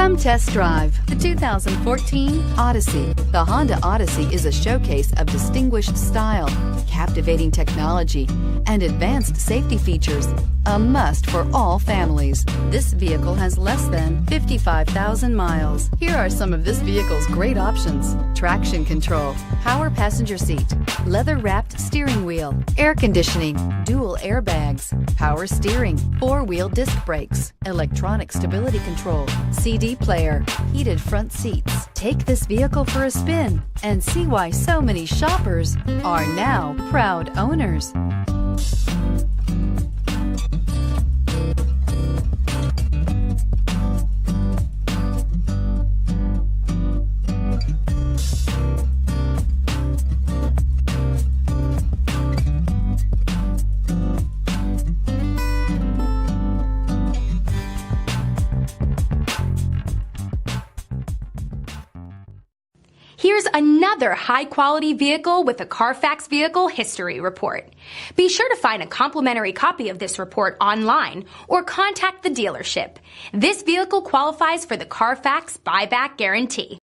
Come test drive the 2014 Odyssey. The Honda Odyssey is a showcase of distinguished style, captivating technology, and advanced safety features. A must for all families. This vehicle has less than 55,000 miles. Here are some of this vehicle's great options: traction control, power passenger seat, leather-wrapped steering wheel, air conditioning, dual airbags, power steering, four-wheel disc brakes, electronic stability control, CD player, heated front seats. Take this vehicle for a spin and see why so many shoppers are now proud owners. Here's another high-quality vehicle with a Carfax Vehicle History Report. Be sure to find a complimentary copy of this report online or contact the dealership. This vehicle qualifies for the Carfax Buyback Guarantee.